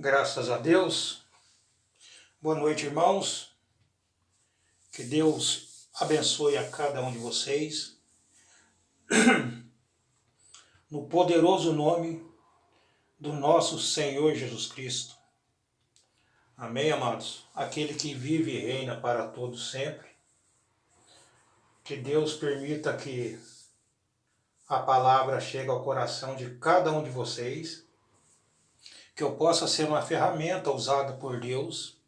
Graças a Deus. Boa noite, irmãos. Que Deus abençoe a cada um de vocês. No poderoso nome do nosso Senhor Jesus Cristo. Amém, amados? Aquele que vive e reina para todos sempre. Que Deus permita que a palavra chegue ao coração de cada um de vocês. Que eu possa ser uma ferramenta usada por Deus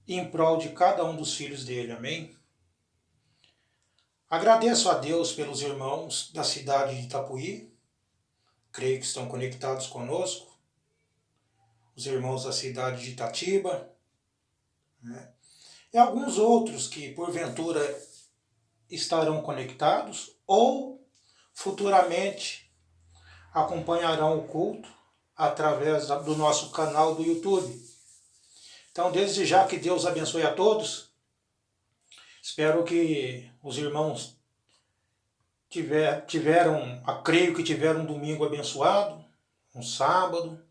em prol de cada um dos filhos dele, amém? Agradeço a Deus pelos irmãos da cidade de Itapuí, creio que estão conectados conosco, os irmãos da cidade de Itatiba, né? E alguns outros que porventura estarão conectados ou futuramente acompanharão o culto através do nosso canal do YouTube. Então, desde já, que Deus abençoe a todos. Espero que os irmãos creio que tiveram um domingo abençoado, um sábado,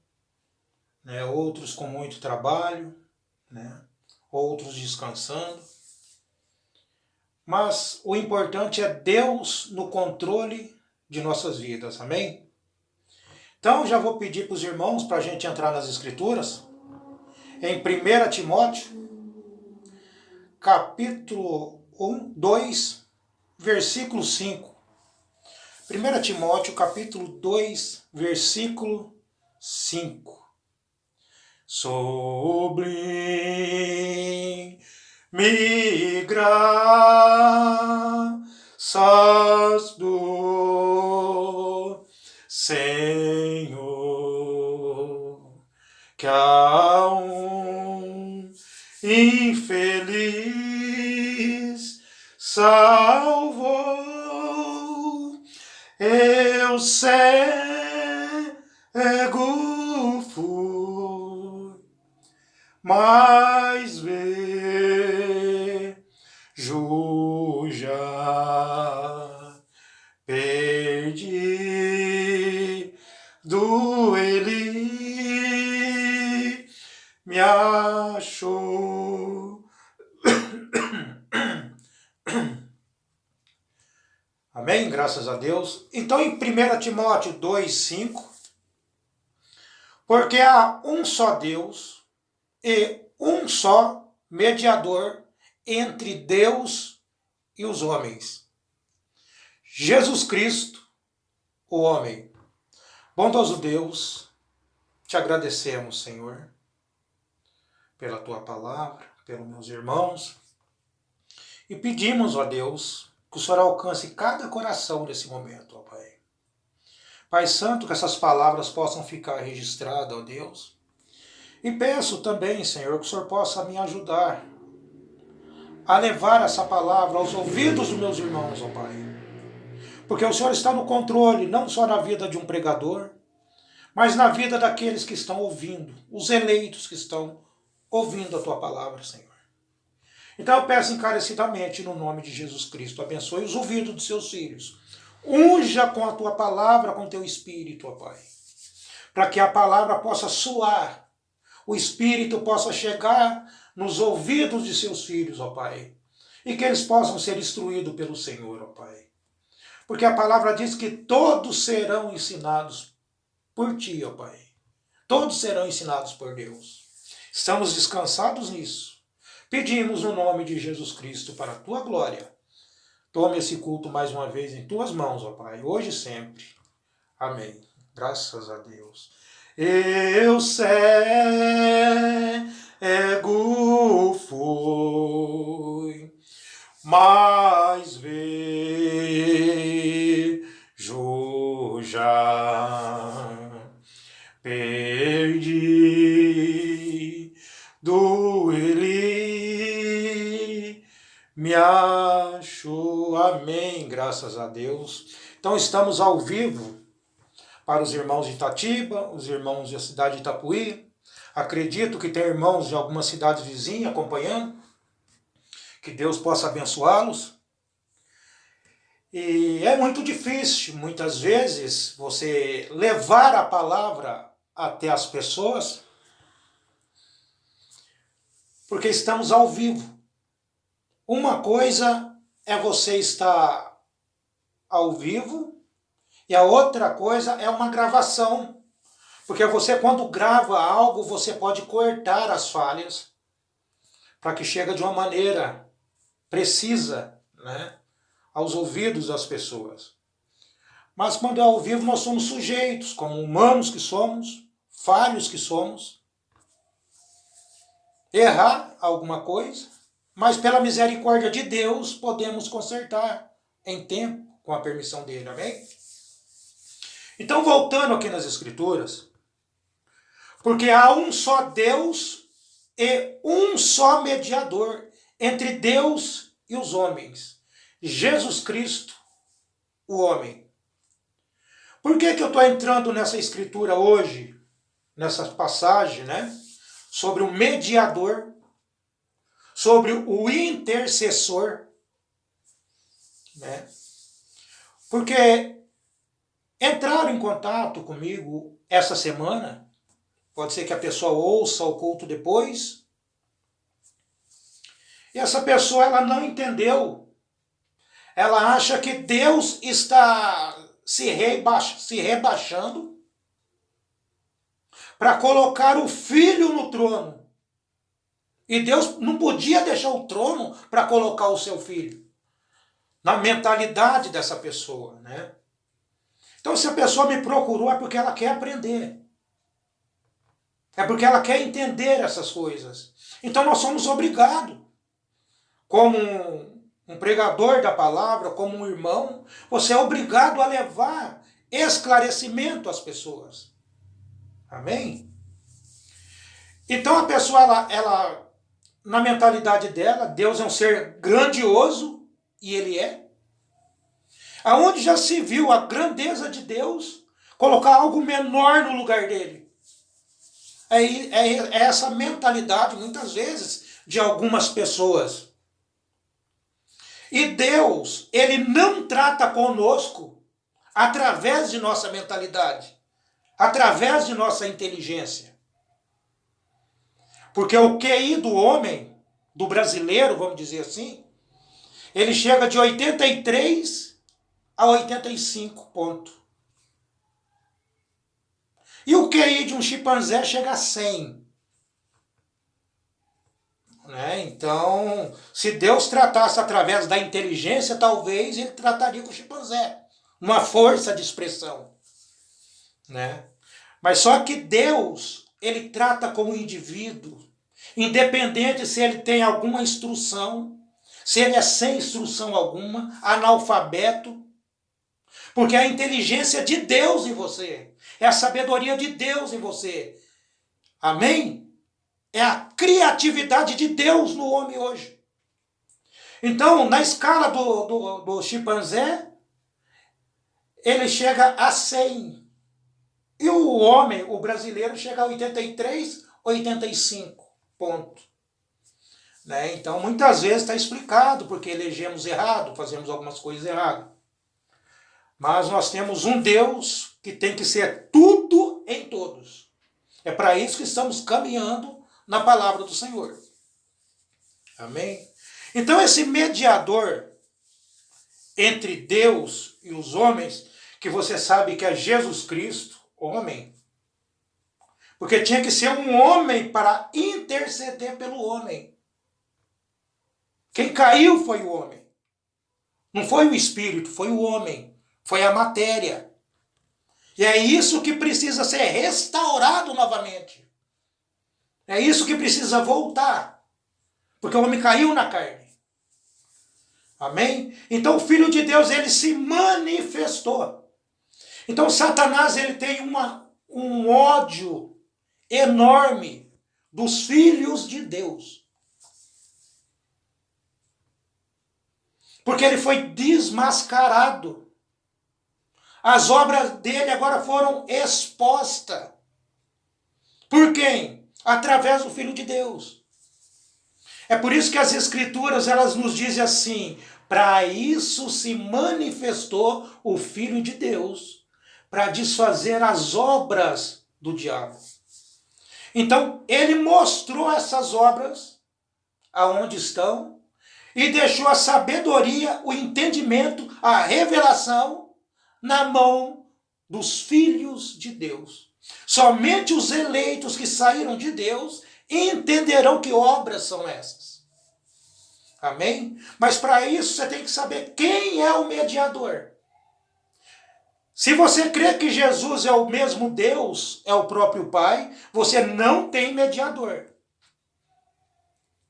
né? Outros com muito trabalho, né? Outros descansando. Mas o importante é Deus no controle de nossas vidas, amém? Então, já vou pedir para os irmãos para a gente entrar nas Escrituras. Em 1 Timóteo, capítulo 2, versículo 5. 1 Timóteo, capítulo 2, versículo 5. Sublime graças do Senhor, que a infeliz salvou. Eu cego fui, mas vejo já. Perdido ele me achou. Amém? Graças a Deus. Então, em 1 Timóteo 2, 5, porque há um só Deus e um só mediador entre Deus e os homens, Jesus Cristo, o homem. Bondoso Deus, te agradecemos, Senhor, pela tua palavra, pelos meus irmãos, e pedimos, ó Deus, que o Senhor alcance cada coração nesse momento, ó Pai. Pai Santo, que essas palavras possam ficar registradas, ó Deus. E peço também, Senhor, que o Senhor possa me ajudar a levar essa palavra aos ouvidos dos meus irmãos, ó Pai. Porque o Senhor está no controle, não só na vida de um pregador, mas na vida daqueles que estão ouvindo, os eleitos que estão ouvindo a tua palavra, Senhor. Então eu peço encarecidamente, no nome de Jesus Cristo, abençoe os ouvidos dos seus filhos. Unja com a tua palavra, com o teu espírito, ó Pai. Para que a palavra possa soar, o espírito possa chegar nos ouvidos de seus filhos, ó Pai. E que eles possam ser instruídos pelo Senhor, ó Pai. Porque a palavra diz que todos serão ensinados por ti, ó Pai. Todos serão ensinados por Deus. Estamos descansados nisso. Pedimos no nome de Jesus Cristo para a tua glória. Tome esse culto mais uma vez em tuas mãos, ó Pai, hoje e sempre. Amém. Graças a Deus. Eu cego fui, mas vejo já. Perdido ele me achou. Amém, graças a Deus. Então estamos ao vivo para os irmãos de Itatiba, os irmãos da cidade de Itapuí. Acredito que tem irmãos de algumas cidades vizinhas acompanhando. Que Deus possa abençoá-los. E é muito difícil, muitas vezes, você levar a palavra até as pessoas, porque estamos ao vivo. Uma coisa é você estar ao vivo e a outra coisa é uma gravação. Porque você, quando grava algo, você pode cortar as falhas para que chegue de uma maneira precisa, né, aos ouvidos das pessoas. Mas quando é ao vivo, nós somos sujeitos, como humanos que somos, falhos que somos, errar alguma coisa, mas pela misericórdia de Deus podemos consertar em tempo, com a permissão dele, amém? Então, voltando aqui nas Escrituras, porque há um só Deus e um só mediador entre Deus e os homens, Jesus Cristo, o homem. Por que eu estou entrando nessa escritura hoje, nessa passagem, né? Sobre o mediador, sobre o intercessor, né? Porque entraram em contato comigo essa semana, pode ser que a pessoa ouça o culto depois, e essa pessoa ela não entendeu, ela acha que Deus está se rebaixando para colocar o filho no trono. E Deus não podia deixar o trono para colocar o seu filho. Na mentalidade dessa pessoa, né? Então, se a pessoa me procurou é porque ela quer aprender. É porque ela quer entender essas coisas. Então, nós somos obrigados, como um pregador da palavra, como um irmão, você é obrigado a levar esclarecimento às pessoas. Amém? Então a pessoa, ela na mentalidade dela, Deus é um ser grandioso, e ele é. Aonde já se viu a grandeza de Deus, colocar algo menor no lugar dele. É essa mentalidade, muitas vezes, de algumas pessoas. E Deus, ele não trata conosco através de nossa mentalidade, através de nossa inteligência. Porque o QI do homem, do brasileiro, vamos dizer assim, ele chega de 83 a 85 pontos. E o QI de um chimpanzé chega a 100. Né? Então, se Deus tratasse através da inteligência, talvez ele trataria com o chimpanzé. Uma força de expressão. Né? Mas só que Deus, ele trata com o indivíduo, independente se ele tem alguma instrução, se ele é sem instrução alguma, analfabeto, porque é a inteligência de Deus em você, é a sabedoria de Deus em você. Amém? É a criatividade de Deus no homem hoje. Então, na escala do chimpanzé, ele chega a 100. E o homem, o brasileiro, chega a 83, 85 pontos. Né? Então, muitas vezes está explicado, porque elegemos errado, fazemos algumas coisas erradas. Mas nós temos um Deus que tem que ser tudo em todos. É para isso que estamos caminhando na palavra do Senhor. Amém? Então, esse mediador entre Deus e os homens, que você sabe que é Jesus Cristo, homem, porque tinha que ser um homem para interceder pelo homem. Quem caiu foi o homem. Não foi o espírito, foi o homem. Foi a matéria. E é isso que precisa ser restaurado novamente. É isso que precisa voltar. Porque o homem caiu na carne. Amém? Então o Filho de Deus, ele se manifestou. Então Satanás, ele tem um ódio enorme dos filhos de Deus. Porque ele foi desmascarado. As obras dele agora foram expostas. Por quem? Através do Filho de Deus. É por isso que as Escrituras, elas nos dizem assim: para isso se manifestou o Filho de Deus, para desfazer as obras do diabo. Então, ele mostrou essas obras aonde estão e deixou a sabedoria, o entendimento, a revelação na mão dos filhos de Deus. Somente os eleitos que saíram de Deus entenderão que obras são essas. Amém? Mas para isso você tem que saber quem é o mediador. Se você crê que Jesus é o mesmo Deus, é o próprio Pai, você não tem mediador.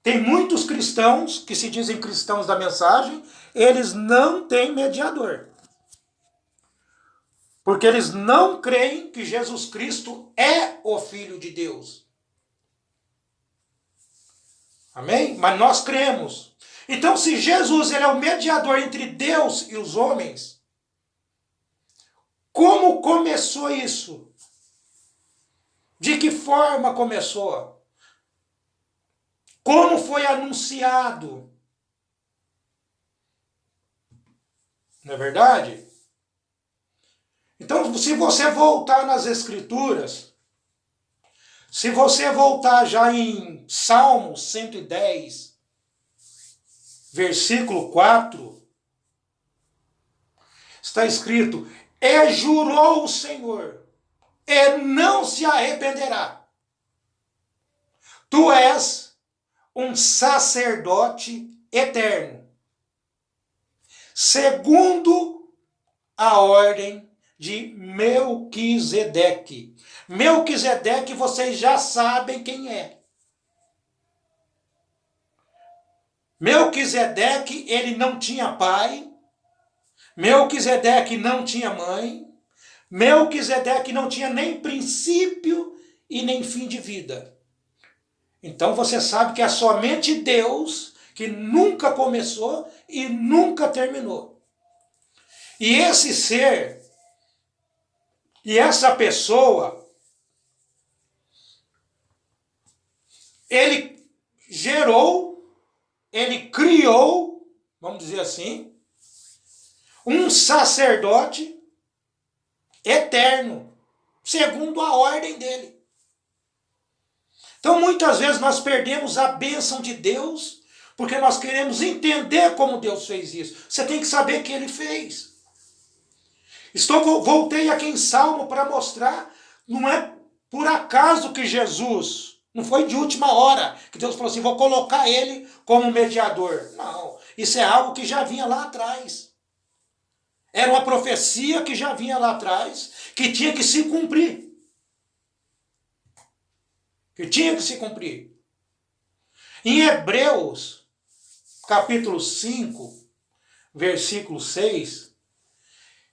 Tem muitos cristãos que se dizem cristãos da mensagem, eles não têm mediador. Porque eles não creem que Jesus Cristo é o Filho de Deus. Amém? Mas nós cremos. Então, se Jesus ele é o mediador entre Deus e os homens, como começou isso? De que forma começou? Como foi anunciado? Não é verdade? Então, se você voltar nas Escrituras, se você voltar já em Salmo 110, versículo 4, está escrito: e jurou o Senhor, e não se arrependerá. Tu és um sacerdote eterno, segundo a ordem de Melquisedeque. Melquisedeque, vocês já sabem quem é. Melquisedeque, ele não tinha pai. Melquisedeque não tinha mãe. Melquisedeque não tinha nem princípio e nem fim de vida. Então você sabe que é somente Deus que nunca começou e nunca terminou. E esse ser, e essa pessoa, ele gerou, ele criou, vamos dizer assim, um sacerdote eterno, segundo a ordem dele. Então, muitas vezes nós perdemos a bênção de Deus, porque nós queremos entender como Deus fez isso. Você tem que saber que ele fez. Voltei aqui em Salmo para mostrar, não é por acaso que Jesus, não foi de última hora, que Deus falou assim, vou colocar ele como mediador. Não, isso é algo que já vinha lá atrás. Era uma profecia que já vinha lá atrás, que tinha que se cumprir. Que tinha que se cumprir. Em Hebreus, capítulo 5, versículo 6,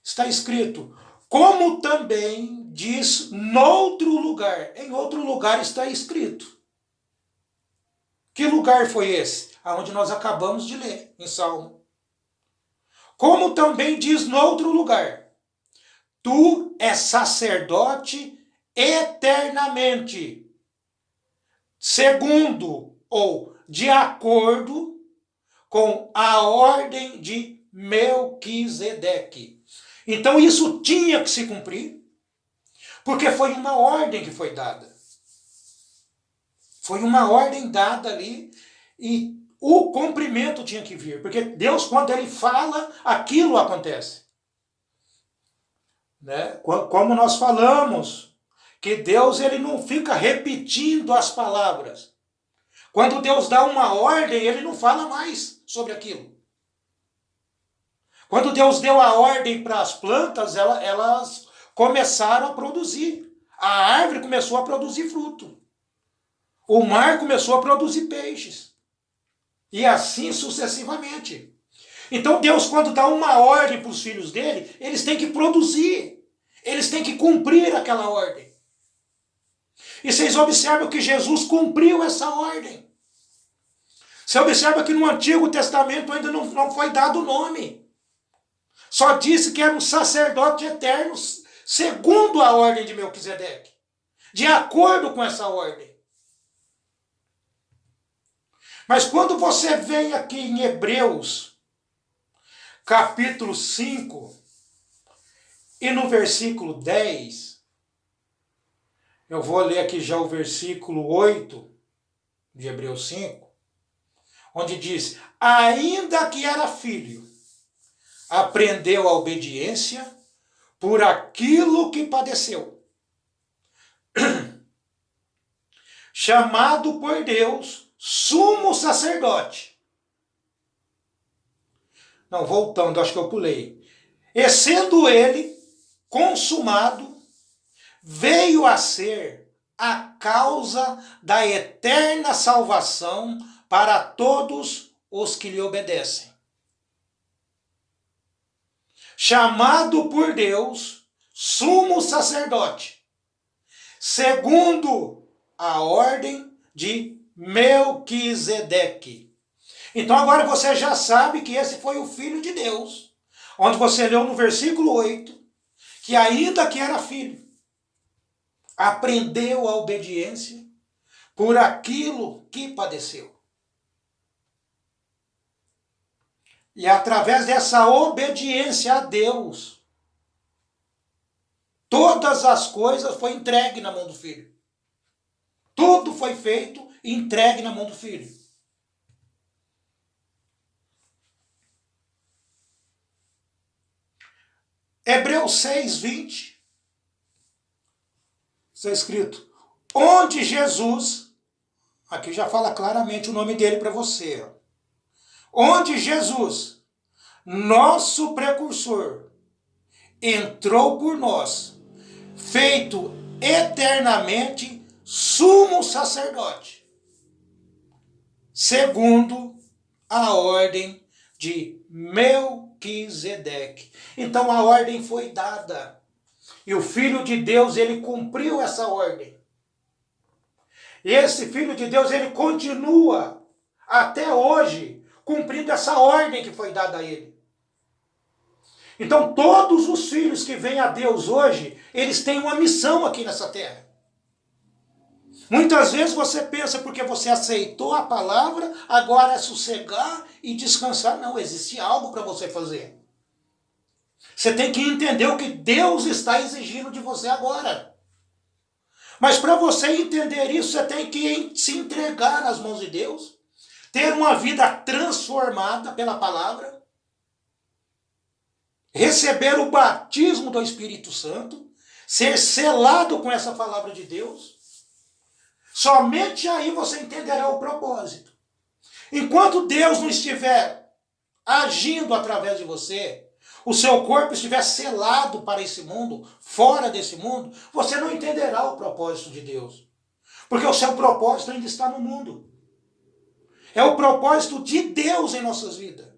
está escrito, como também diz noutro lugar. Em outro lugar está escrito. Que lugar foi esse? Aonde nós acabamos de ler, em Salmo. Como também diz noutro lugar, tu és sacerdote eternamente, segundo ou de acordo com a ordem de Melquisedeque. Então isso tinha que se cumprir, porque foi uma ordem que foi dada. Foi uma ordem dada ali e o cumprimento tinha que vir, porque Deus, quando ele fala, aquilo acontece. Né? Como nós falamos, que Deus ele não fica repetindo as palavras. Quando Deus dá uma ordem, ele não fala mais sobre aquilo. Quando Deus deu a ordem para as plantas, elas começaram a produzir. A árvore começou a produzir fruto. O mar começou a produzir peixes. E assim sucessivamente. Então Deus, quando dá uma ordem para os filhos dele, eles têm que produzir. Eles têm que cumprir aquela ordem. E vocês observam que Jesus cumpriu essa ordem. Você observa que no Antigo Testamento ainda não foi dado o nome. Só disse que era um sacerdote eterno, segundo a ordem de Melquisedeque. De acordo com essa ordem. Mas quando você vem aqui em Hebreus, capítulo 5, e no versículo 10, Eu vou ler aqui já o versículo 8 de Hebreus 5, onde diz: ainda que era filho, aprendeu a obediência por aquilo que padeceu. Chamado por Deus, sumo sacerdote. Não, voltando, acho que eu pulei. E sendo ele consumado, veio a ser a causa da eterna salvação para todos os que lhe obedecem. Chamado por Deus, sumo sacerdote, segundo a ordem de Melquisedeque. Então agora você já sabe que esse foi o Filho de Deus, onde você leu no versículo 8, que ainda que era filho, aprendeu a obediência por aquilo que padeceu. E através dessa obediência a Deus, todas as coisas foram entregues na mão do Filho. Tudo foi feito e entregue na mão do Filho. Hebreus 6, 20. Está escrito: onde Jesus, aqui já fala claramente o nome dele para você, onde Jesus, nosso precursor, entrou por nós, feito eternamente sumo sacerdote, segundo a ordem de Melquisedeque. Então a ordem foi dada. E o Filho de Deus, ele cumpriu essa ordem. E esse Filho de Deus, ele continua até hoje cumprindo essa ordem que foi dada a ele. Então todos os filhos que vêm a Deus hoje, eles têm uma missão aqui nessa terra. Muitas vezes você pensa, porque você aceitou a palavra, agora é sossegar e descansar. Não, existe algo para você fazer. Você tem que entender o que Deus está exigindo de você agora. Mas para você entender isso, você tem que se entregar nas mãos de Deus, ter uma vida transformada pela palavra, receber o batismo do Espírito Santo, ser selado com essa palavra de Deus. Somente aí você entenderá o propósito. Enquanto Deus não estiver agindo através de você, o seu corpo estiver selado para esse mundo, fora desse mundo, você não entenderá o propósito de Deus. Porque o seu propósito ainda está no mundo. É o propósito de Deus em nossas vidas.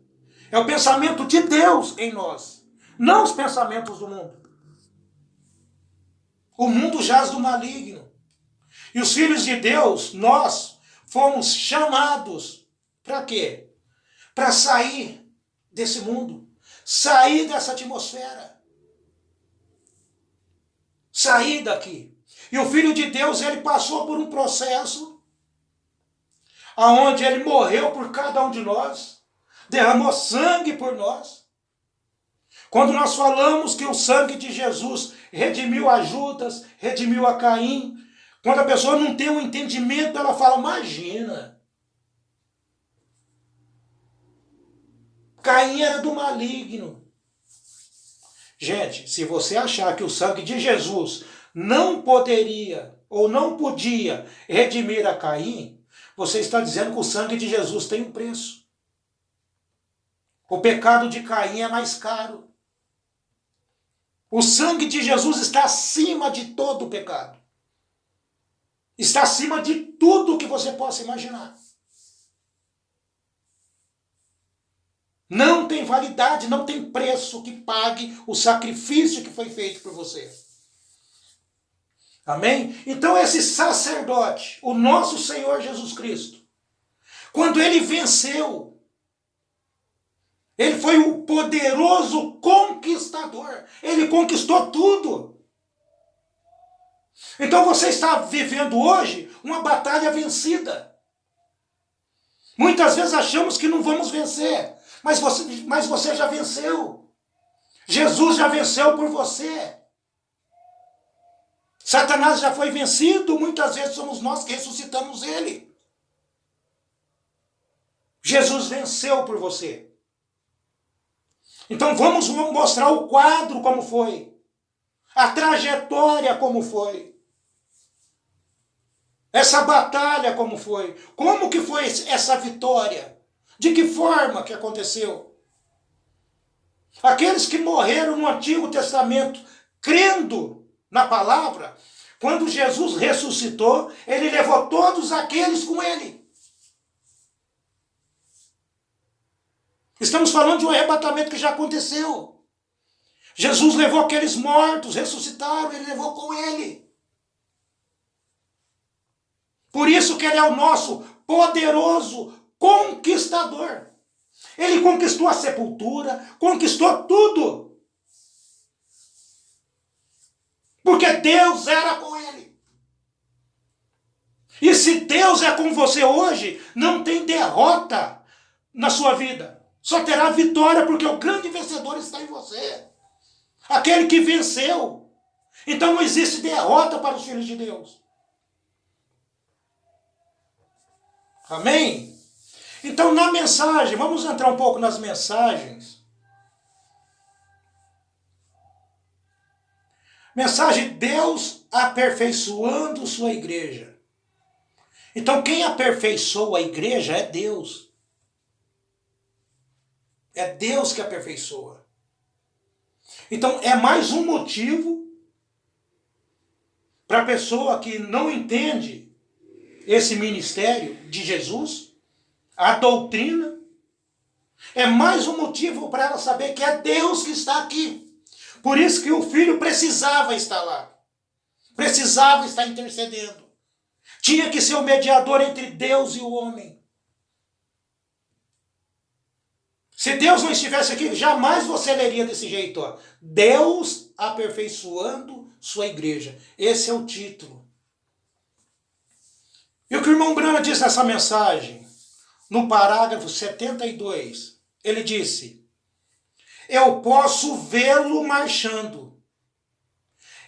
É o pensamento de Deus em nós, não os pensamentos do mundo. O mundo jaz do maligno. E os filhos de Deus, nós, fomos chamados para quê? Para sair desse mundo, sair dessa atmosfera, sair daqui. E o Filho de Deus, ele passou por um processo onde ele morreu por cada um de nós, derramou sangue por nós. Quando nós falamos que o sangue de Jesus redimiu a Judas, redimiu a Caim, quando a pessoa não tem um entendimento, ela fala, imagina, Caim era do maligno. Gente, se você achar que o sangue de Jesus não poderia ou não podia redimir a Caim, você está dizendo que o sangue de Jesus tem um preço. O pecado de Caim é mais caro. O sangue de Jesus está acima de todo o pecado. Está acima de tudo que você possa imaginar. Não tem validade, não tem preço que pague o sacrifício que foi feito por você. Amém? Então esse sacerdote, o nosso Senhor Jesus Cristo, quando ele venceu, ele foi o poderoso conquistador. Ele conquistou tudo. Então você está vivendo hoje uma batalha vencida. Muitas vezes achamos que não vamos vencer, mas você já venceu. Jesus já venceu por você. Satanás já foi vencido, muitas vezes somos nós que ressuscitamos ele. Jesus venceu por você. Então vamos mostrar o quadro como foi. A trajetória como foi. Essa batalha como foi. Como que foi essa vitória? De que forma que aconteceu? Aqueles que morreram no Antigo Testamento, crendo na palavra, quando Jesus ressuscitou, ele levou todos aqueles com ele. Estamos falando de um arrebatamento que já aconteceu. Jesus levou aqueles mortos, ressuscitaram, ele levou com ele. Por isso que ele é o nosso poderoso conquistador. Ele conquistou a sepultura, conquistou tudo. Porque Deus era com ele. E se Deus é com você hoje, não tem derrota na sua vida. Só terá vitória, porque o grande vencedor está em você. Aquele que venceu. Então não existe derrota para os filhos de Deus. Amém? Então na mensagem, vamos entrar um pouco nas mensagens. Mensagem: Deus aperfeiçoando sua igreja. Então quem aperfeiçoa a igreja é Deus. É Deus que aperfeiçoa. Então é mais um motivo para a pessoa que não entende esse ministério de Jesus, a doutrina, é mais um motivo para ela saber que é Deus que está aqui. Por isso que o filho precisava estar lá. Precisava estar intercedendo. Tinha que ser o mediador entre Deus e o homem. Se Deus não estivesse aqui, jamais você leria desse jeito. Ó. Deus aperfeiçoando sua igreja. Esse é o título. E o que o irmão Brana diz nessa mensagem, no parágrafo 72, ele disse: eu posso vê-lo marchando,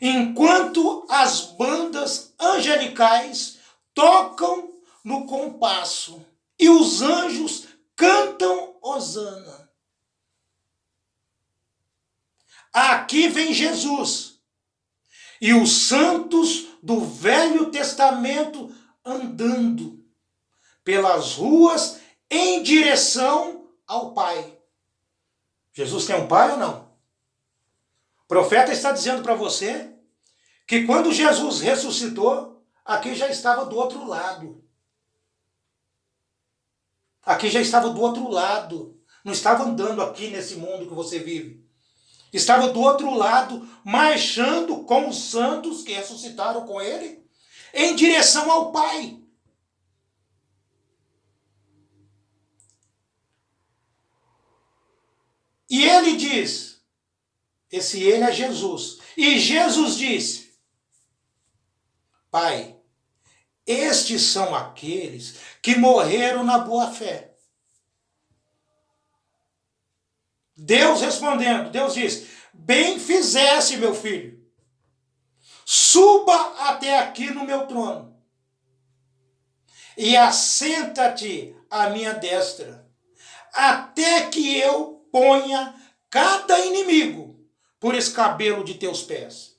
enquanto as bandas angelicais tocam no compasso e os anjos cantam hosana. Aqui vem Jesus e os santos do Velho Testamento andando pelas ruas em direção ao Pai. Jesus tem um pai ou não? O profeta está dizendo para você que quando Jesus ressuscitou, aqui já estava do outro lado. Aqui já estava do outro lado. Não estava andando aqui nesse mundo que você vive. Estava do outro lado, marchando com os santos que ressuscitaram com ele, em direção ao Pai. E ele diz, esse ele é Jesus. E Jesus disse: Pai, estes são aqueles que morreram na boa fé. Deus respondendo, Deus diz: bem fizeste, meu filho. Suba até aqui no meu trono e assenta-te à minha destra, até que eu ponha cada inimigo por escabelo de teus pés.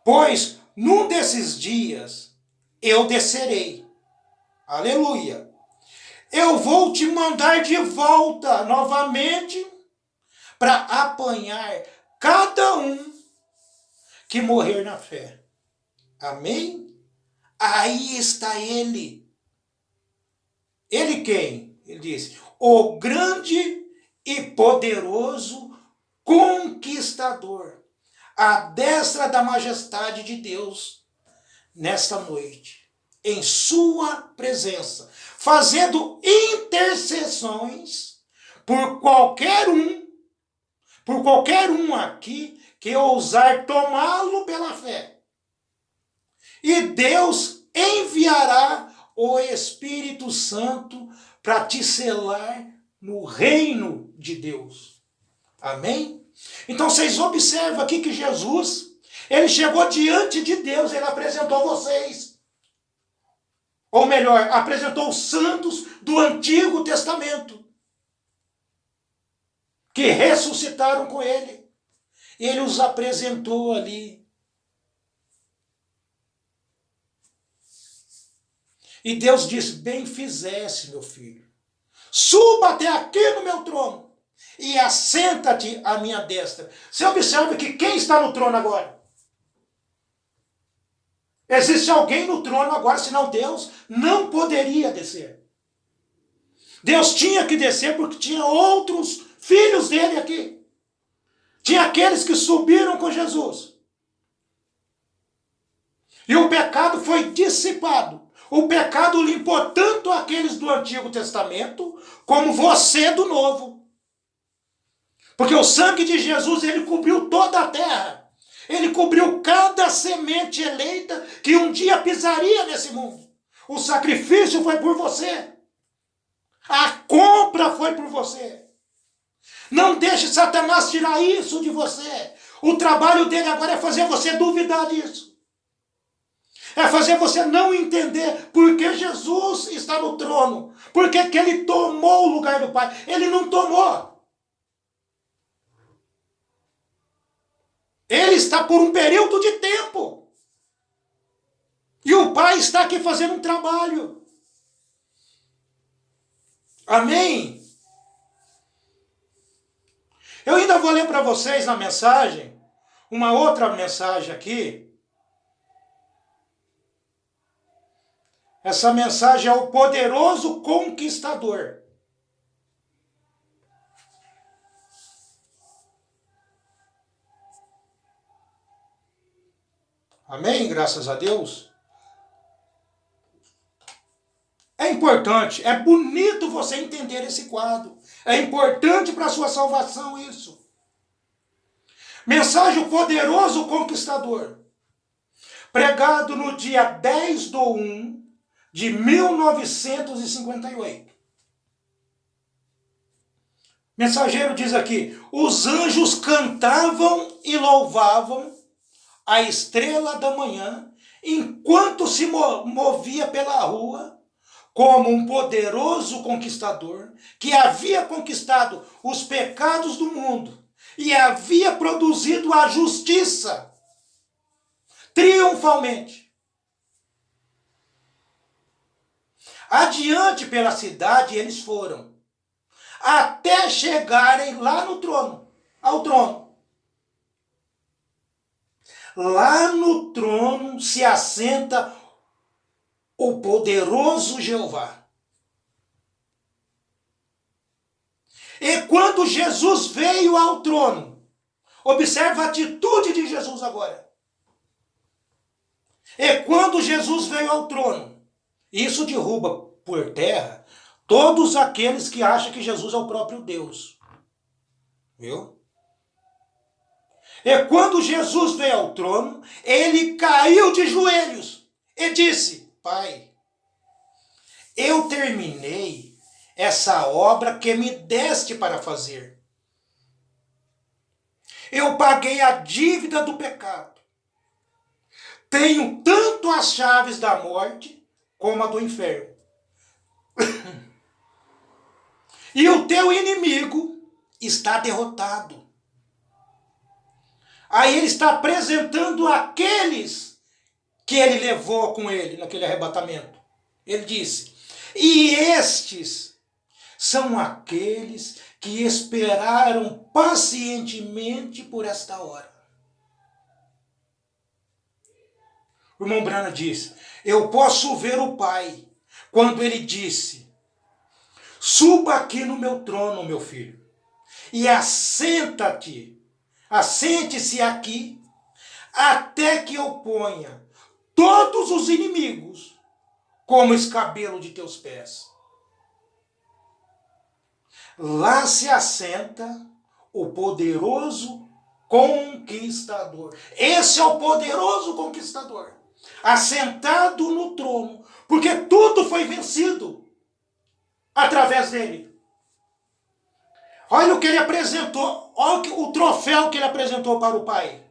Pois num desses dias eu descerei. Aleluia. Eu vou te mandar de volta novamente para apanhar cada um que morrer na fé. Amém? Aí está ele. Ele quem? Ele diz: o grande e poderoso conquistador, à destra da majestade de Deus, nesta noite, em sua presença, fazendo intercessões por qualquer um aqui que ousar tomá-lo pela fé. E Deus enviará o Espírito Santo para te selar no reino de Deus. Amém? Então vocês observam aqui que Jesus, ele chegou diante de Deus, ele apresentou vocês. Ou melhor, apresentou os santos do Antigo Testamento, que ressuscitaram com ele. Ele os apresentou ali. E Deus disse: bem fizeste, meu filho. Suba até aqui no meu trono e assenta-te à minha destra. Você observa que quem está no trono agora? Existe alguém no trono agora, senão Deus não poderia descer. Deus tinha que descer porque tinha outros filhos dele aqui. Tinha aqueles que subiram com Jesus. E o pecado foi dissipado. O pecado limpou tanto aqueles do Antigo Testamento como você do Novo. Porque o sangue de Jesus, ele cobriu toda a terra. Ele cobriu cada semente eleita que um dia pisaria nesse mundo. O sacrifício foi por você. A compra foi por você. Não deixe Satanás tirar isso de você. O trabalho dele agora é fazer você duvidar disso. É fazer você não entender por que Jesus está no trono. Por que ele tomou o lugar do Pai. Ele não tomou. Ele está por um período de tempo. E o Pai está aqui fazendo um trabalho. Amém? Eu ainda vou ler para vocês na mensagem, uma outra mensagem aqui. Essa mensagem é o poderoso conquistador. Amém? Graças a Deus. É importante, é bonito você entender esse quadro. É importante para a sua salvação isso. Mensagem o poderoso conquistador. Pregado no dia 10/1 de 1958. Mensageiro diz aqui: os anjos cantavam e louvavam a estrela da manhã enquanto se movia pela rua como um poderoso conquistador que havia conquistado os pecados do mundo e havia produzido a justiça triunfalmente. Adiante pela cidade eles foram, até chegarem lá no trono, ao trono. Lá no trono se assenta o poderoso Jeová. E quando Jesus veio ao trono, observa a atitude de Jesus agora. E quando Jesus veio ao trono, isso derruba por terra todos aqueles que acham que Jesus é o próprio Deus. Viu? E quando Jesus veio ao trono, ele caiu de joelhos e disse: Pai, eu terminei essa obra que me deste para fazer. Eu paguei a dívida do pecado. Tenho tanto as chaves da morte como a do inferno. E o teu inimigo está derrotado. Aí ele está apresentando aqueles que ele levou com ele naquele arrebatamento. Ele disse: e estes são aqueles que esperaram pacientemente por esta hora. O irmão Branham disse: eu posso ver o Pai quando ele disse: suba aqui no meu trono, meu filho, e assenta-te. Assente-se aqui, até que eu ponha todos os inimigos como escabelo de teus pés. Lá se assenta o poderoso conquistador. Esse é o poderoso conquistador, assentado no trono, porque tudo foi vencido através dele. Olha o que ele apresentou, olha o troféu que ele apresentou para o Pai.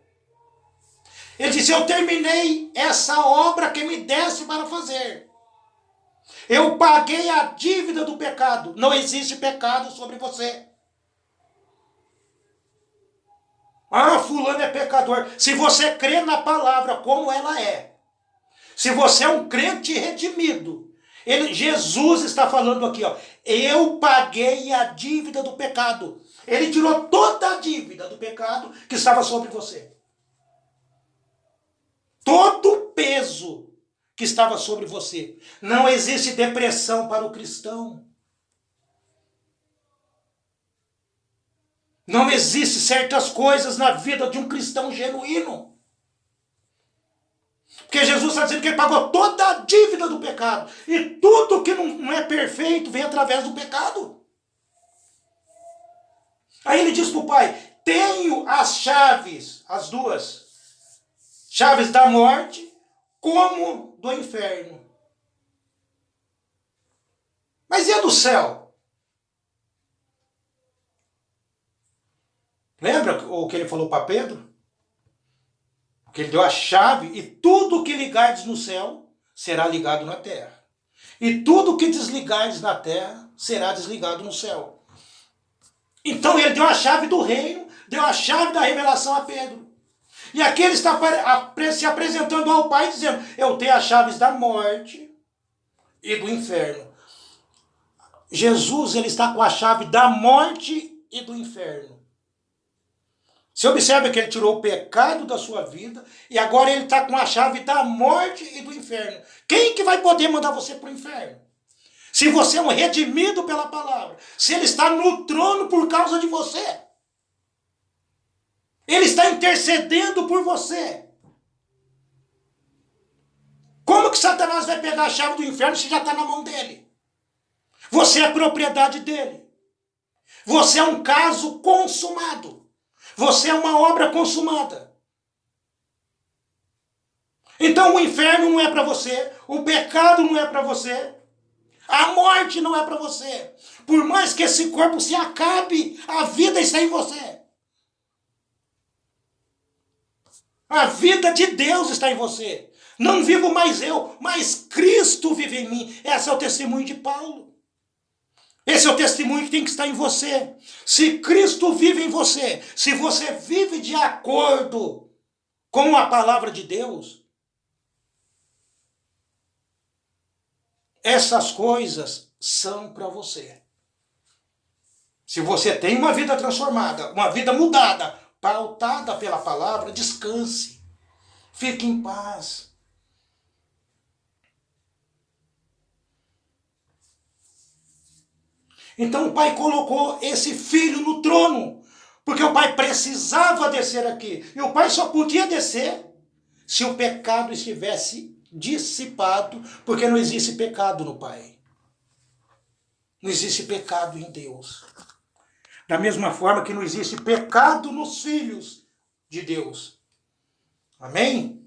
Ele disse: eu terminei essa obra que me desse para fazer. Eu paguei a dívida do pecado. Não existe pecado sobre você. Ah, fulano é pecador. Se você crê na palavra como ela é, se você é um crente redimido, Jesus está falando aqui, ó, eu paguei a dívida do pecado. Ele tirou toda a dívida do pecado que estava sobre você. Todo o peso que estava sobre você. Não existe depressão para o cristão. Não existe certas coisas na vida de um cristão genuíno. Porque Jesus está dizendo que ele pagou toda a dívida do pecado. E tudo que não é perfeito vem através do pecado. Aí ele diz para o Pai: tenho as chaves, as duas chaves da morte como do inferno. Mas e a do céu? Lembra o que ele falou para Pedro? Que ele deu a chave, e tudo que ligardes no céu será ligado na terra. E tudo que desligardes na terra será desligado no céu. Então ele deu a chave do reino, deu a chave da revelação a Pedro. E aqui ele está se apresentando ao Pai, dizendo: eu tenho as chaves da morte e do inferno. Jesus, ele está com a chave da morte e do inferno. Você observa que ele tirou o pecado da sua vida e agora ele está com a chave da morte e do inferno. Quem que vai poder mandar você para o inferno? Se você é um redimido pela palavra, se ele está no trono por causa de você, ele está intercedendo por você. Como que Satanás vai pegar a chave do inferno se já está na mão dele? Você é propriedade dele. Você é um caso consumado. Você é uma obra consumada. Então o inferno não é para você, o pecado não é para você, a morte não é para você. Por mais que esse corpo se acabe, a vida está em você. A vida de Deus está em você. Não vivo mais eu, mas Cristo vive em mim. Esse é o testemunho de Paulo. Esse é o testemunho que tem que estar em você. Se Cristo vive em você, se você vive de acordo com a palavra de Deus, essas coisas são para você. Se você tem uma vida transformada, uma vida mudada, pautada pela palavra, descanse. Fique em paz. Então o Pai colocou esse filho no trono, porque o Pai precisava descer aqui. E o Pai só podia descer se o pecado estivesse dissipado, porque não existe pecado no Pai. Não existe pecado em Deus. Da mesma forma que não existe pecado nos filhos de Deus. Amém?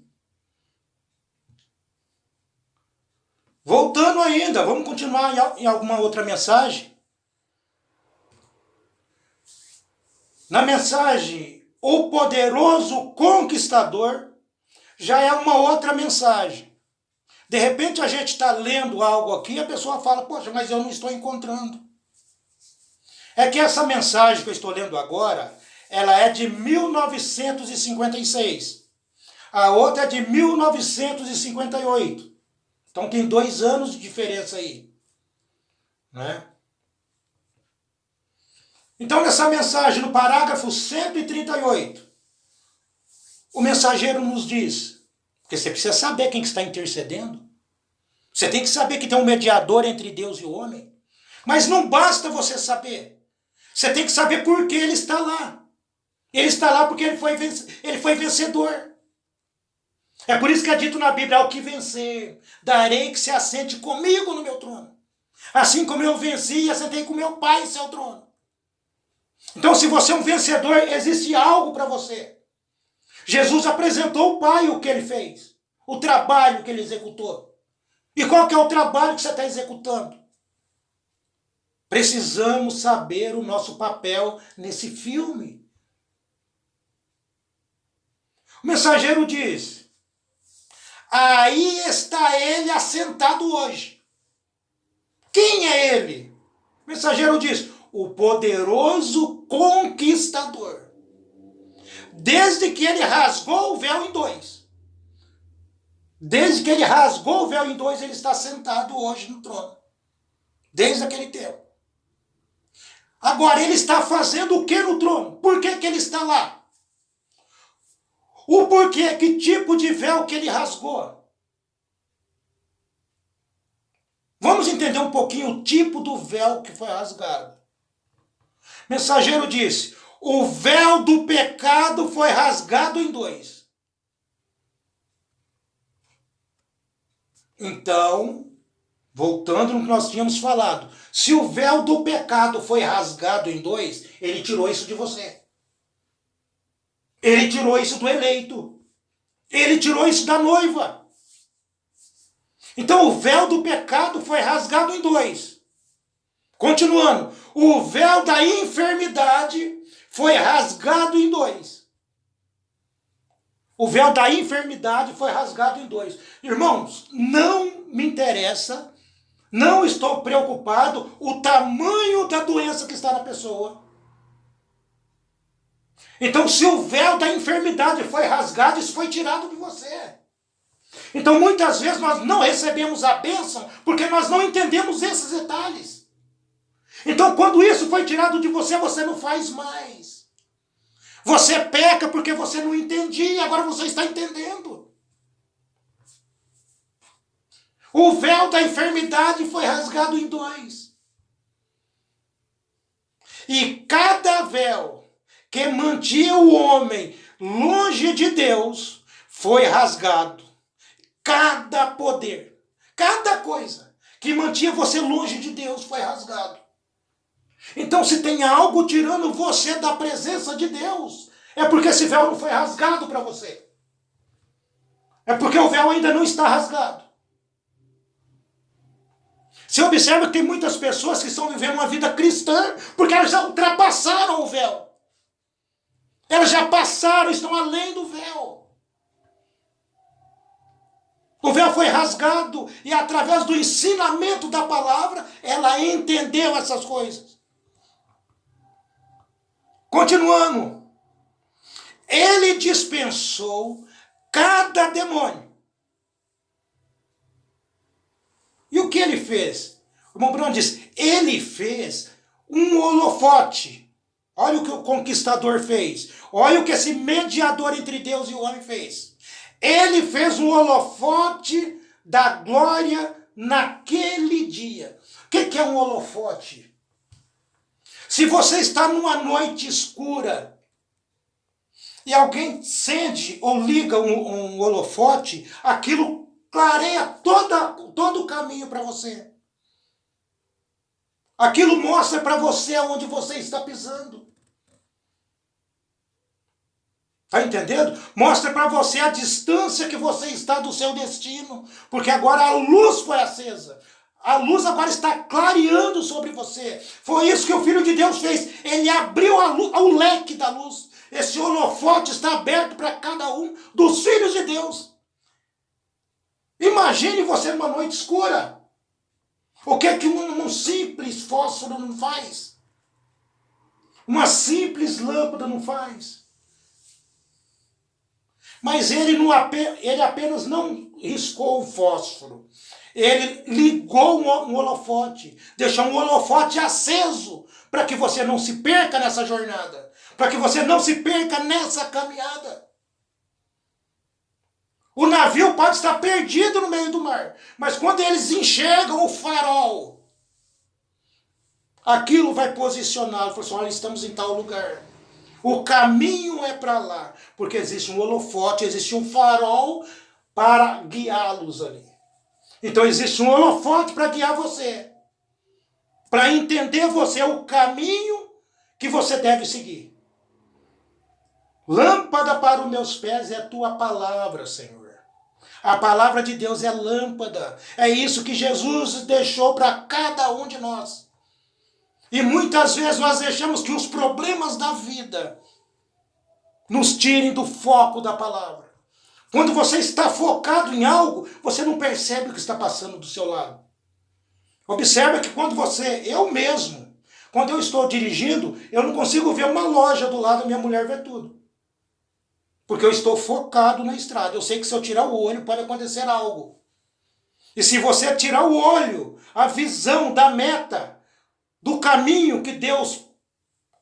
Voltando ainda, vamos continuar em alguma outra mensagem. Na mensagem, o poderoso conquistador, já é uma outra mensagem. De repente a gente está lendo algo aqui e a pessoa fala: poxa, mas eu não estou encontrando. É que essa mensagem que eu estou lendo agora, ela é de 1956. A outra é de 1958. Então tem 2 anos de diferença aí. Né? Então nessa mensagem, no parágrafo 138, o mensageiro nos diz, porque você precisa saber quem que está intercedendo. Você tem que saber que tem um mediador entre Deus e o homem. Mas não basta você saber. Você tem que saber por que ele está lá. Ele está lá porque ele foi vencedor. É por isso que é dito na Bíblia: ao que vencer, darei que se assente comigo no meu trono. Assim como eu venci e assentei com meu Pai em seu trono. Então, se você é um vencedor, existe algo para você. Jesus apresentou ao Pai o que ele fez, o trabalho que ele executou. E qual que é o trabalho que você está executando? Precisamos saber o nosso papel nesse filme. O mensageiro diz: aí está ele assentado hoje. Quem é ele? O mensageiro diz: o poderoso conquistador. Desde que ele rasgou o véu em dois. Desde que ele rasgou o véu em dois, ele está sentado hoje no trono. Desde aquele tempo. Agora, ele está fazendo o que no trono? Por que ele está lá? O porquê? Que tipo de véu que ele rasgou? Vamos entender um pouquinho o tipo do véu que foi rasgado. O mensageiro disse: o véu do pecado foi rasgado em dois. Então, voltando no que nós tínhamos falado, se o véu do pecado foi rasgado em dois, ele tirou isso de você. Ele tirou isso do eleito. Ele tirou isso da noiva. Então o véu do pecado foi rasgado em dois. Continuando, o véu da enfermidade foi rasgado em dois. O véu da enfermidade foi rasgado em dois. Irmãos, não me interessa, não estou preocupado o tamanho da doença que está na pessoa. Então, se o véu da enfermidade foi rasgado, isso foi tirado de você. Então, muitas vezes nós não recebemos a bênção porque nós não entendemos esses detalhes. Então, quando isso foi tirado de você, você não faz mais. Você peca porque você não entendia, agora você está entendendo. O véu da enfermidade foi rasgado em dois. E cada véu que mantinha o homem longe de Deus foi rasgado. Cada poder, cada coisa que mantinha você longe de Deus foi rasgado. Então, se tem algo tirando você da presença de Deus, é porque esse véu não foi rasgado para você. É porque o véu ainda não está rasgado. Você observa que tem muitas pessoas que estão vivendo uma vida cristã porque elas já ultrapassaram o véu. Elas já passaram, estão além do véu. O véu foi rasgado e através do ensinamento da palavra, ela entendeu essas coisas. Continuando. Ele dispensou cada demônio. E o que ele fez? O irmão Bruno diz, ele fez um holofote. Olha o que o conquistador fez. Olha o que esse mediador entre Deus e o homem fez. Ele fez um holofote da glória naquele dia. O que é um holofote? Se você está numa noite escura e alguém acende ou liga um holofote, aquilo clareia todo o caminho para você. Aquilo mostra para você onde você está pisando. Está entendendo? Mostra para você a distância que você está do seu destino. Porque agora a luz foi acesa. A luz agora está clareando sobre você. Foi isso que o Filho de Deus fez. Ele abriu o leque da luz. Esse holofote está aberto para cada um dos filhos de Deus. Imagine você numa noite escura. O que é que um simples fósforo não faz? Uma simples lâmpada não faz? Mas ele apenas não riscou o fósforo. Ele ligou um holofote. Deixou um holofote aceso para que você não se perca nessa jornada. Para que você não se perca nessa caminhada. O navio pode estar perdido no meio do mar. Mas quando eles enxergam o farol, aquilo vai posicioná-lo. Fala assim, olha, estamos em tal lugar. O caminho é para lá. Porque existe um holofote, existe um farol para guiá-los ali. Então existe um holofote para guiar você. Para entender você o caminho que você deve seguir. Lâmpada para os meus pés é a tua palavra, Senhor. A palavra de Deus é lâmpada. É isso que Jesus deixou para cada um de nós. E muitas vezes nós deixamos que os problemas da vida nos tirem do foco da palavra. Quando você está focado em algo, você não percebe o que está passando do seu lado. Observa que eu mesmo, quando eu estou dirigindo, eu não consigo ver uma loja do lado, a minha mulher vê tudo. Porque eu estou focado na estrada. Eu sei que se eu tirar o olho, pode acontecer algo. E se você tirar o olho, a visão da meta, do caminho que Deus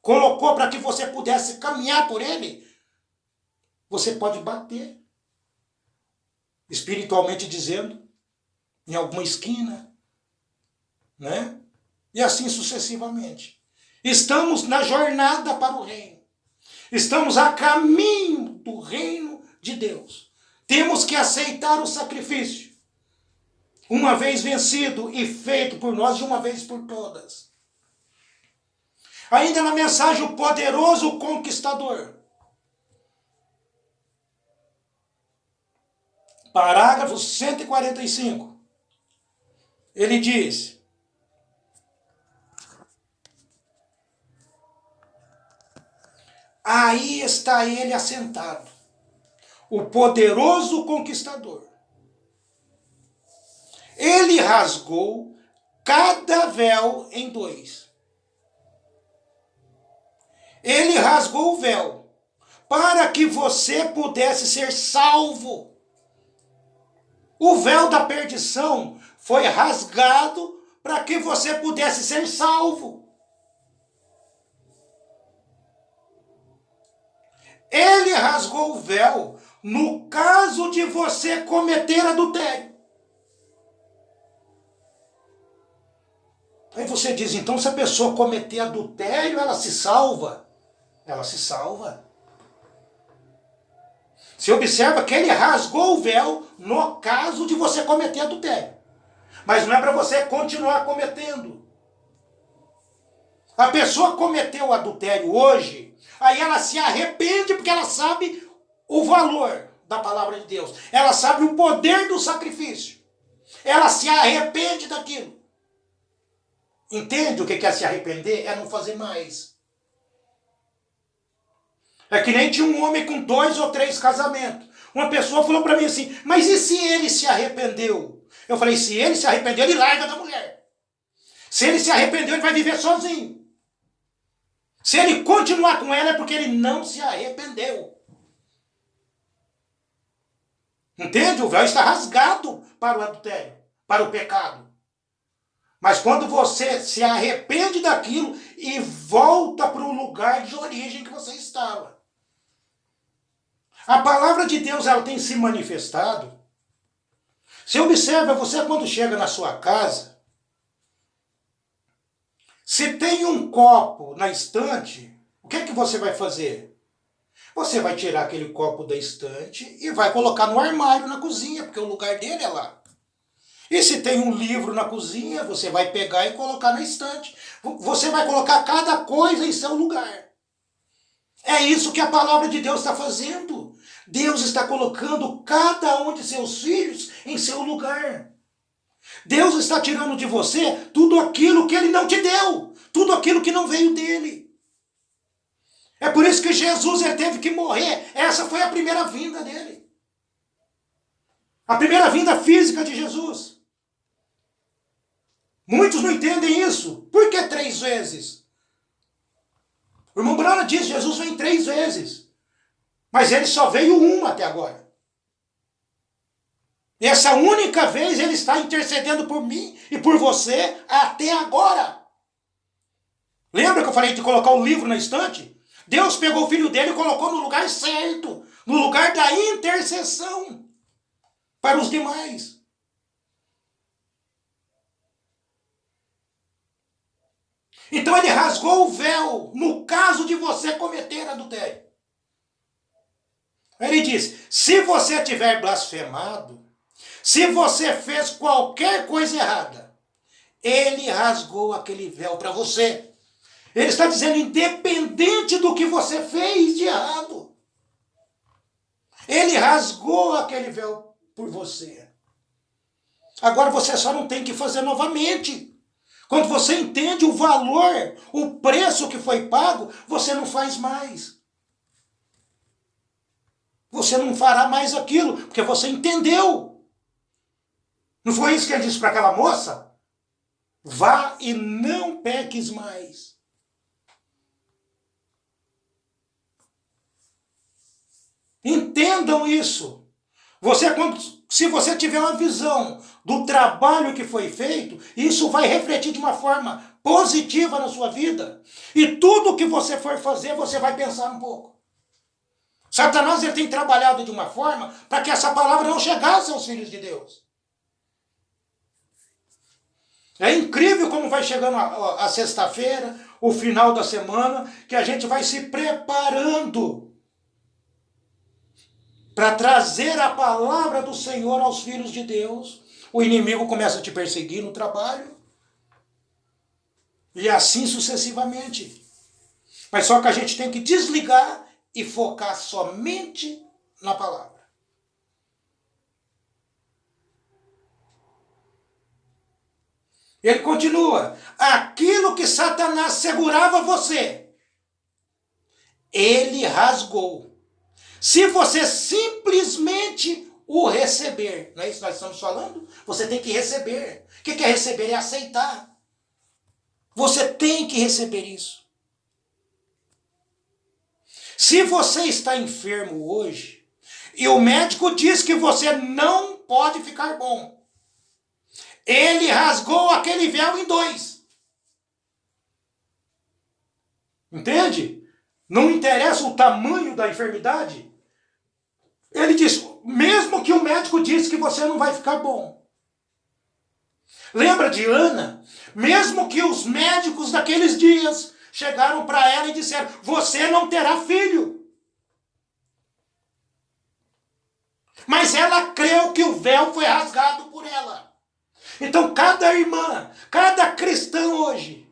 colocou para que você pudesse caminhar por ele, você pode bater, espiritualmente dizendo, em alguma esquina, né? E assim sucessivamente. Estamos na jornada para o reino. Estamos a caminho do reino de Deus. Temos que aceitar o sacrifício, uma vez vencido e feito por nós de uma vez por todas. Ainda na mensagem, o poderoso conquistador. Parágrafo 145. Ele diz: aí está ele assentado, o poderoso conquistador. Ele rasgou cada véu em dois. Ele rasgou o véu para que você pudesse ser salvo. O véu da perdição foi rasgado para que você pudesse ser salvo. Ele rasgou o véu no caso de você cometer adultério. Aí você diz, então se a pessoa cometer adultério, ela se salva? Ela se salva. Você observa que ele rasgou o véu no caso de você cometer adultério. Mas não é para você continuar cometendo. A pessoa cometeu adultério hoje, aí ela se arrepende porque ela sabe o valor da palavra de Deus. Ela sabe o poder do sacrifício. Ela se arrepende daquilo. Entende o que é se arrepender? É não fazer mais. É que nem tinha um homem com 2 ou 3 casamentos. Uma pessoa falou para mim assim, mas e se ele se arrependeu? Eu falei, se ele se arrependeu, ele larga da mulher. Se ele se arrependeu, ele vai viver sozinho. Se ele continuar com ela, é porque ele não se arrependeu. Entende? O véu está rasgado para o adultério, para o pecado. Mas quando você se arrepende daquilo e volta para o lugar de origem que você estava. A palavra de Deus, ela tem se manifestado. Você observa, você quando chega na sua casa, se tem um copo na estante, o que é que você vai fazer? Você vai tirar aquele copo da estante e vai colocar no armário na cozinha, porque o lugar dele é lá. E se tem um livro na cozinha, você vai pegar e colocar na estante. Você vai colocar cada coisa em seu lugar. É isso que a palavra de Deus está fazendo. Deus está colocando cada um de seus filhos em seu lugar. Deus está tirando de você tudo aquilo que ele não te deu. Tudo aquilo que não veio dele. É por isso que Jesus ele teve que morrer. Essa foi a primeira vinda dele. A primeira vinda física de Jesus. Muitos não entendem isso. Por que 3 vezes? O irmão Brana diz, Jesus vem 3 vezes. Mas ele só veio uma até agora. E essa única vez ele está intercedendo por mim e por você até agora. Lembra que eu falei de colocar o livro na estante? Deus pegou o filho dele e colocou no lugar certo. No lugar da intercessão. Para os demais. Então ele rasgou o véu no caso de você cometer adultério. Ele diz, se você tiver blasfemado, se você fez qualquer coisa errada, ele rasgou aquele véu para você. Ele está dizendo, independente do que você fez de errado, ele rasgou aquele véu por você. Agora você só não tem que fazer novamente. Quando você entende o valor, o preço que foi pago, você não faz mais. Você não fará mais aquilo, porque você entendeu. Não foi isso que ele disse para aquela moça? Vá e não peques mais. Entendam isso. Se você tiver uma visão do trabalho que foi feito, isso vai refletir de uma forma positiva na sua vida. E tudo que você for fazer, você vai pensar um pouco. Satanás ele tem trabalhado de uma forma para que essa palavra não chegasse aos filhos de Deus. É incrível como vai chegando a sexta-feira, o final da semana, que a gente vai se preparando para trazer a palavra do Senhor aos filhos de Deus. O inimigo começa a te perseguir no trabalho. E assim sucessivamente. Mas só que a gente tem que desligar e focar somente na palavra. Ele continua. Aquilo que Satanás segurava você, ele rasgou. Se você simplesmente o receber, não é isso que nós estamos falando? Você tem que receber. O que é receber? É aceitar. Você tem que receber isso. Se você está enfermo hoje, e o médico diz que você não pode ficar bom, ele rasgou aquele véu em dois. Entende? Não interessa o tamanho da enfermidade. Ele diz, mesmo que o médico disse que você não vai ficar bom. Lembra de Ana? Mesmo que os médicos daqueles dias chegaram para ela e disseram, você não terá filho. Mas ela creu que o véu foi rasgado por ela. Então cada irmã, cada cristão hoje,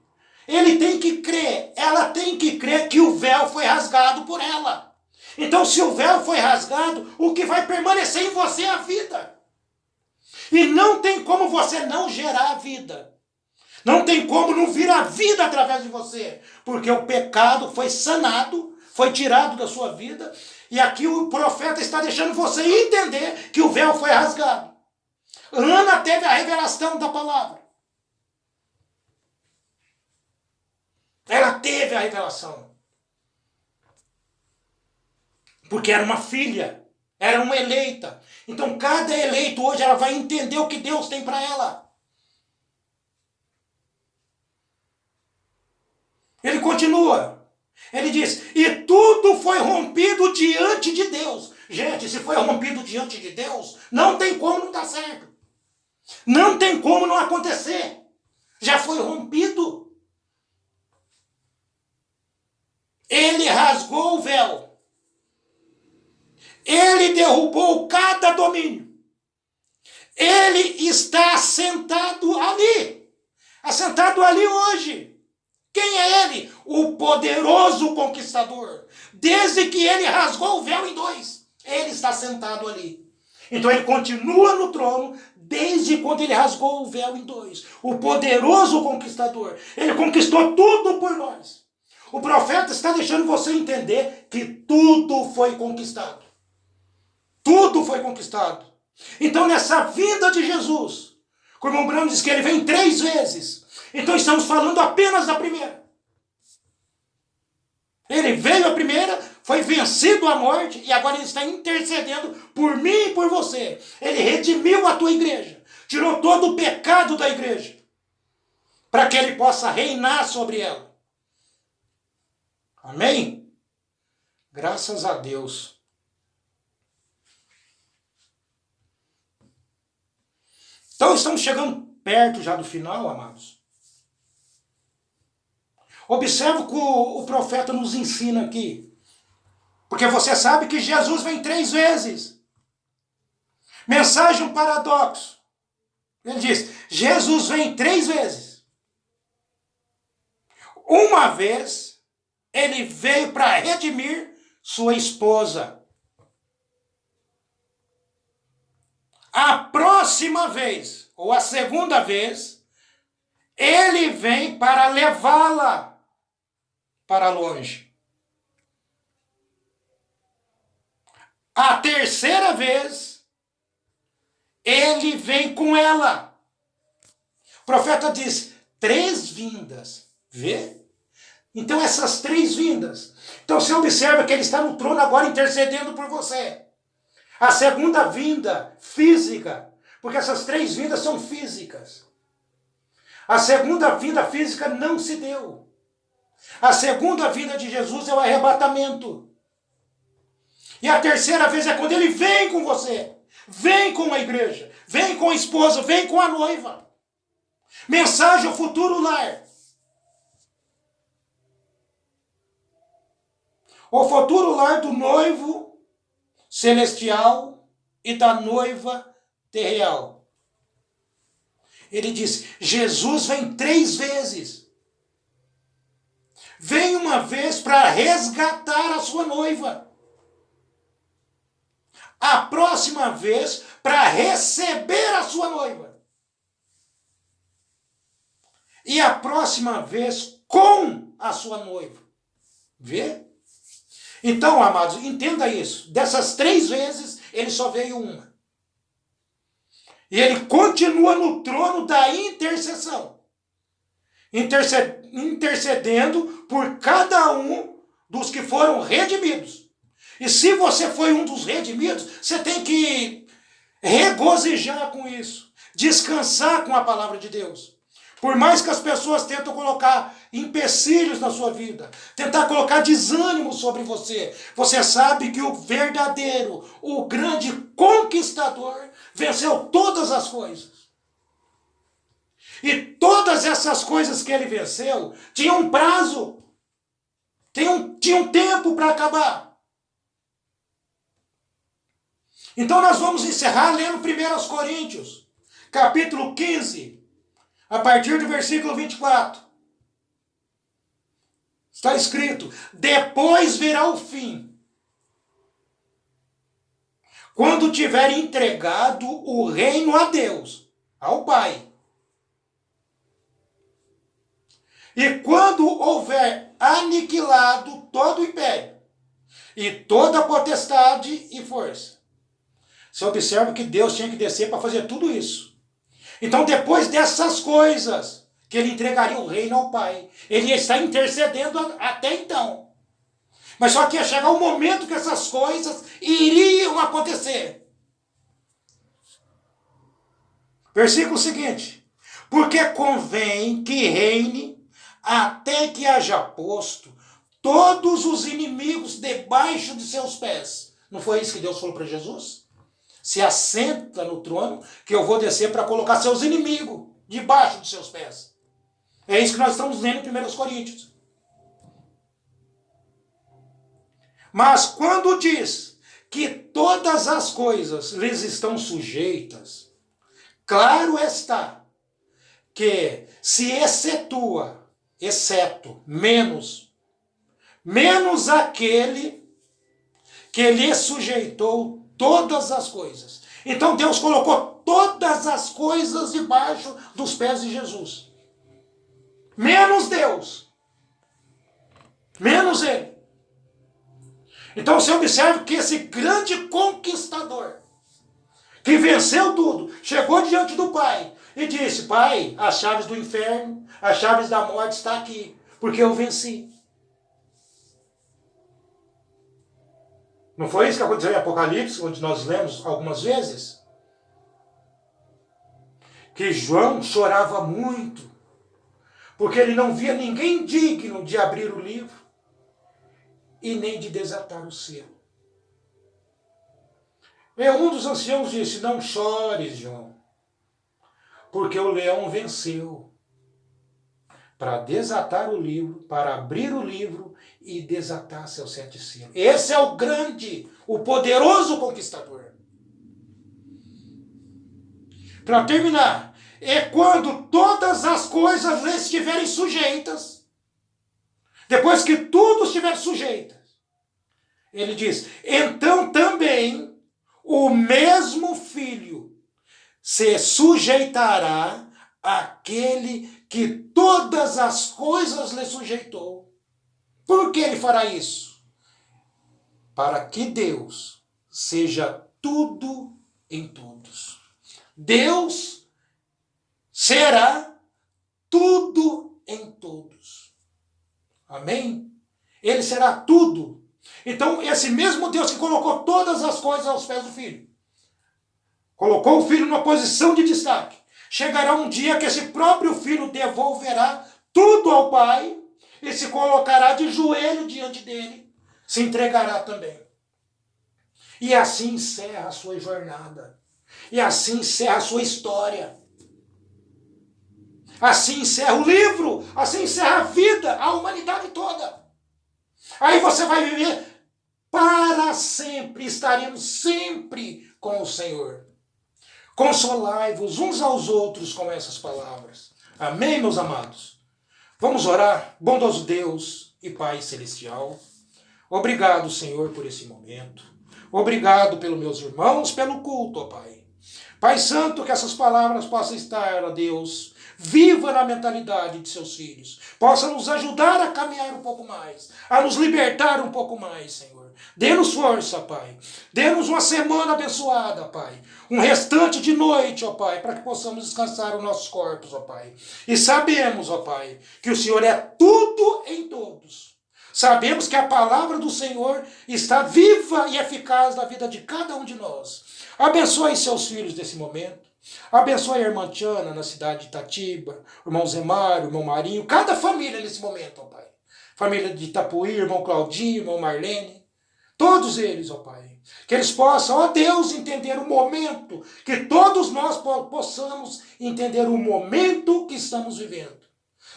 ele tem que crer, ela tem que crer que o véu foi rasgado por ela. Então, se o véu foi rasgado, o que vai permanecer em você é a vida. E não tem como você não gerar a vida. Não tem como não vir a vida através de você. Porque o pecado foi sanado, foi tirado da sua vida. E aqui o profeta está deixando você entender que o véu foi rasgado. Ana teve a revelação da palavra. Ela teve a revelação. Porque era uma filha, era uma eleita. Então cada eleito hoje ela vai entender o que Deus tem para ela. Ele continua. Ele diz, e tudo foi rompido diante de Deus. Gente, se foi rompido diante de Deus, não tem como não dar certo. Não tem como não acontecer. Já foi rompido. Ele rasgou o véu. Ele derrubou cada domínio. Ele está assentado ali. Assentado ali hoje. Quem é ele? O poderoso conquistador. Desde que ele rasgou o véu em dois, ele está sentado ali. Então ele continua no trono desde quando ele rasgou o véu em dois. O poderoso conquistador. Ele conquistou tudo por nós. O profeta está deixando você entender que tudo foi conquistado. Tudo foi conquistado. Então, nessa vinda de Jesus, o irmão Branham diz que ele vem 3 vezes. Então, estamos falando apenas da primeira. Ele veio a primeira, foi vencido a morte, e agora ele está intercedendo por mim e por você. Ele redimiu a tua igreja, tirou todo o pecado da igreja, para que ele possa reinar sobre ela. Amém? Graças a Deus. Então estamos chegando perto já do final, amados. Observe o que o profeta nos ensina aqui. Porque você sabe que Jesus vem 3 vezes. Mensagem um paradoxo. Ele diz, Jesus vem 3 vezes. Uma vez, ele veio para redimir sua esposa. A próxima vez, ou a segunda vez, ele vem para levá-la para longe. A terceira vez, ele vem com ela. O profeta diz, 3 vindas. Vê? Então essas 3 vindas. Então você observa que ele está no trono agora intercedendo por você. A segunda vinda física, porque essas 3 vindas são físicas. A segunda vinda física não se deu. A segunda vinda de Jesus é o arrebatamento. E a terceira vez é quando ele vem com você. Vem com a igreja. Vem com a esposa. Vem com a noiva. Mensagem ao futuro lar. O futuro lar do noivo celestial e da noiva terreal. Ele diz, Jesus vem 3 vezes. Vem uma vez para resgatar a sua noiva. A próxima vez para receber a sua noiva. E a próxima vez com a sua noiva. Vê? Então, amados, entenda isso. Dessas 3 vezes, ele só veio uma. E ele continua no trono da intercessão. Intercedendo por cada um dos que foram redimidos. E se você foi um dos redimidos, você tem que regozijar com isso. Descansar com a palavra de Deus. Por mais que as pessoas tentam colocar empecilhos na sua vida, tentar colocar desânimo sobre você, você sabe que o verdadeiro, o grande conquistador, venceu todas as coisas. E todas essas coisas que ele venceu, tinham um prazo, tinha um tempo para acabar. Então nós vamos encerrar lendo 1 Coríntios, capítulo 15, a partir do versículo 24. Está escrito, depois virá o fim, quando tiver entregado o reino a Deus, ao Pai. E quando houver aniquilado todo o império, e toda potestade e força. Você observa que Deus tinha que descer para fazer tudo isso. Então, depois dessas coisas, que ele entregaria o reino ao Pai. Ele está intercedendo até então. Mas só que ia chegar o momento que essas coisas iriam acontecer. Versículo seguinte. Porque convém que reine até que haja posto todos os inimigos debaixo de seus pés. Não foi isso que Deus falou para Jesus? Se assenta no trono, que eu vou descer para colocar seus inimigos debaixo de seus pés. É isso que nós estamos lendo em 1 Coríntios. Mas quando diz que todas as coisas lhes estão sujeitas, claro está que se exceto, menos aquele que lhe sujeitou todas as coisas. Então Deus colocou todas as coisas debaixo dos pés de Jesus. Menos Deus. Menos Ele. Então você observa que esse grande conquistador, que venceu tudo, chegou diante do Pai e disse, Pai, as chaves do inferno, as chaves da morte estão aqui, porque eu venci. Não foi isso que aconteceu em Apocalipse, onde nós lemos algumas vezes? Que João chorava muito, porque ele não via ninguém digno de abrir o livro e nem de desatar o selo. E um dos anciãos disse, não chores, João, porque o leão venceu para desatar o livro, para abrir o livro e desatar seus 7 selos. Esse é o grande, o poderoso conquistador. Para terminar, é quando todas as coisas lhe estiverem sujeitas, depois que tudo estiver sujeito, ele diz, então também o mesmo filho se sujeitará àquele que todas as coisas lhe sujeitou. Por que ele fará isso? Para que Deus seja tudo em todos. Deus será tudo em todos. Amém? Ele será tudo. Então, esse mesmo Deus que colocou todas as coisas aos pés do Filho, colocou o Filho numa posição de destaque. Chegará um dia que esse próprio Filho devolverá tudo ao Pai e se colocará de joelho diante dele, se entregará também. E assim encerra a sua jornada. E assim encerra a sua história. Assim encerra o livro, assim encerra a vida, a humanidade toda. Aí você vai viver para sempre, estaremos sempre com o Senhor. Consolai-vos uns aos outros com essas palavras. Amém, meus amados? Vamos orar. Bondoso Deus e Pai Celestial, obrigado, Senhor, por esse momento. Obrigado pelos meus irmãos, pelo culto, ó Pai. Pai Santo, que essas palavras possam estar, ó Deus, viva na mentalidade de seus filhos. Possa nos ajudar a caminhar um pouco mais, a nos libertar um pouco mais, Senhor. Dê-nos força, Pai. Dê-nos uma semana abençoada, Pai. Um restante de noite, ó Pai, para que possamos descansar os nossos corpos, ó Pai. E sabemos, ó Pai, que o Senhor é tudo em todos. Sabemos que a palavra do Senhor está viva e eficaz na vida de cada um de nós. Abençoe seus filhos nesse momento. Abençoe a irmã Tiana na cidade de Itatiba, o irmão Zemário, o irmão Marinho, cada família nesse momento, ó Pai. Família de Itapuí, irmão Claudinho, irmão Marlene. Todos eles, ó Pai. Que eles possam, ó Deus, entender o momento, que todos nós possamos entender o momento que estamos vivendo.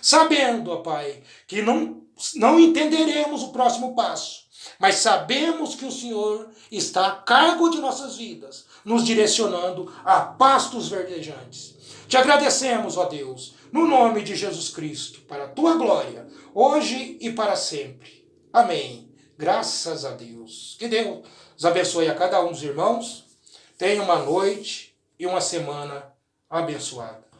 Sabendo, ó Pai, que não entenderemos o próximo passo, mas sabemos que o Senhor está a cargo de nossas vidas, nos direcionando a pastos verdejantes. Te agradecemos, ó Deus, no nome de Jesus Cristo, para a tua glória, hoje e para sempre. Amém. Graças a Deus. Que Deus abençoe a cada um dos irmãos. Tenha uma noite e uma semana abençoada.